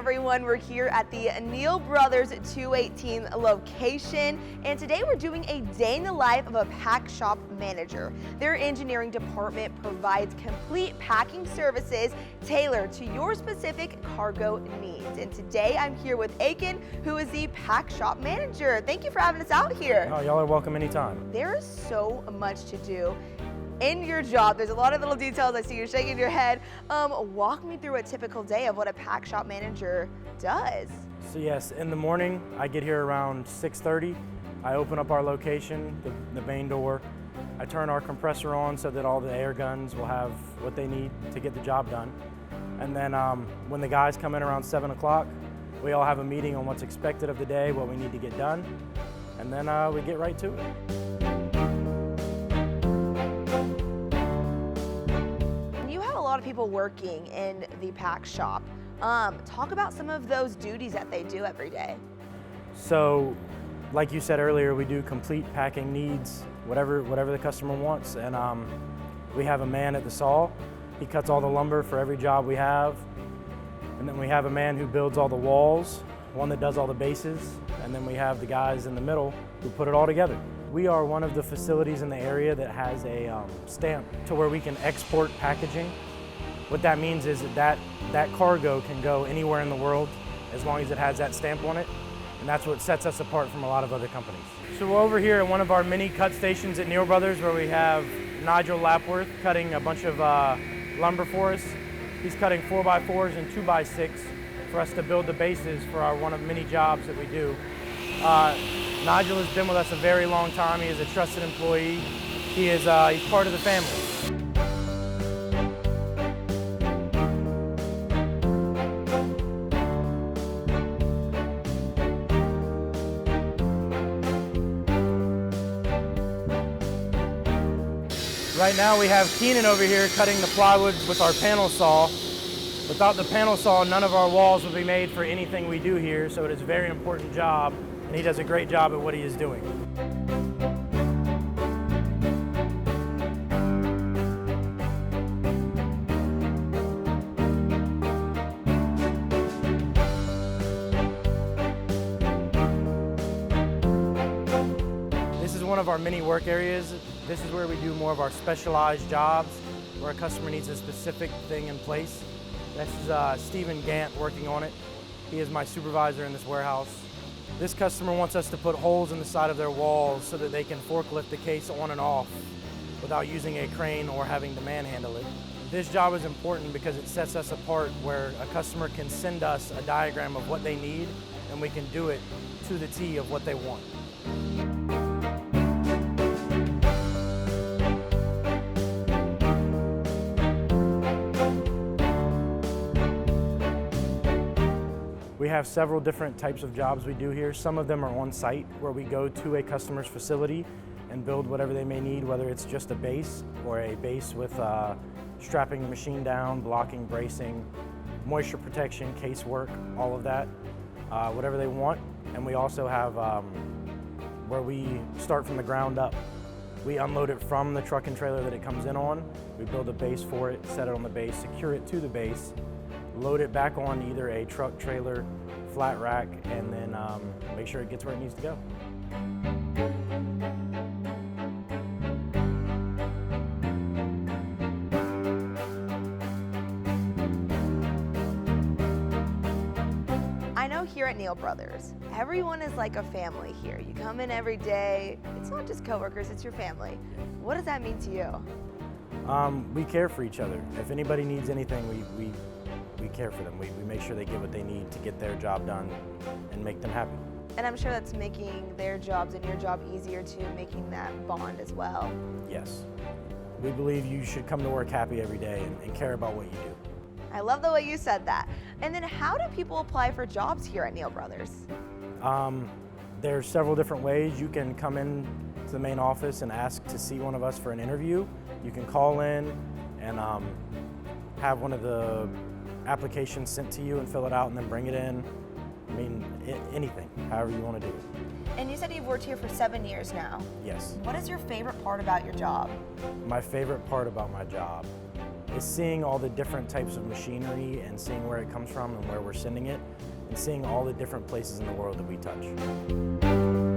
everyone, we're here at the Neal Brothers 218 location, and today we're doing a day in the life of a pack shop manager. Their engineering department provides complete packing services tailored to your specific cargo needs. And today I'm here with Aiken, who is the pack shop manager. Thank you for having us out here. Oh, y'all are welcome anytime. There is so much to do in your job. There's a lot of little details. I see you shaking your head. Walk me through a typical day of what a pack shop manager does. So yes, in the morning, I get here around 6:30. I open up our location, the main door. I turn our compressor on so that all the air guns will have what they need to get the job done. And then when the guys come in around 7 o'clock, we all have a meeting on what's expected of the day, what we need to get done, and then we get right to it. A lot of people working in the pack shop. Talk about some of those duties that they do every day. So, like you said earlier, we do complete packing needs, whatever the customer wants, and we have a man at the saw. He cuts all the lumber for every job we have, and then we have a man who builds all the walls, one that does all the bases, and then we have the guys in the middle who put it all together. We are one of the facilities in the area that has a stamp to where we can export packaging. What that means is that cargo can go anywhere in the world as long as it has that stamp on it, and that's what sets us apart from a lot of other companies. So we're over here at one of our mini cut stations at Neal Brothers, where we have Nigel Lapworth cutting a bunch of lumber for us. He's cutting 4x4s and 2x6 for us to build the bases for our one of many jobs that we do. Nigel has been with us a very long time. He is a trusted employee. He's part of the family. Right now we have Keenan over here cutting the plywood with our panel saw. Without the panel saw, none of our walls would be made for anything we do here, so it is a very important job, and he does a great job at what he is doing. This is one of our mini work areas. This is where we do more of our specialized jobs, where a customer needs a specific thing in place. This is Stephen Gant working on it. He is my supervisor in this warehouse. This customer wants us to put holes in the side of their walls so that they can forklift the case on and off without using a crane or having to manhandle it. This job is important because it sets us apart, where a customer can send us a diagram of what they need and we can do it to the T of what they want. We have several different types of jobs we do here. Some of them are on site, where we go to a customer's facility and build whatever they may need, whether it's just a base or a base with strapping the machine down, blocking, bracing, moisture protection, casework, all of that, whatever they want. And we also have where we start from the ground up. We unload it from the truck and trailer that it comes in on. We build a base for it, set it on the base, secure it to the base, load it back on either a truck, trailer, flat rack, and then make sure it gets where it needs to go. I know here at Neal Brothers, everyone is like a family here. You come in every day. It's not just coworkers, it's your family. What does that mean to you? We care for each other. If anybody needs anything, we care for them. We make sure they get what they need to get their job done and make them happy. And I'm sure that's making their jobs and your job easier too, making that bond as well. Yes. We believe you should come to work happy every day and care about what you do. I love the way you said that. And then how do people apply for jobs here at Neal Brothers? There's several different ways. You can come in to the main office and ask to see one of us for an interview. You can call in and have one of the applications sent to you and fill it out and then bring it in. I mean, anything, however you want to do it. And you said you've worked here for 7 years now. Yes. What is your favorite part about your job? My favorite part about my job is seeing all the different types of machinery and seeing where it comes from and where we're sending it, and seeing all the different places in the world that we touch.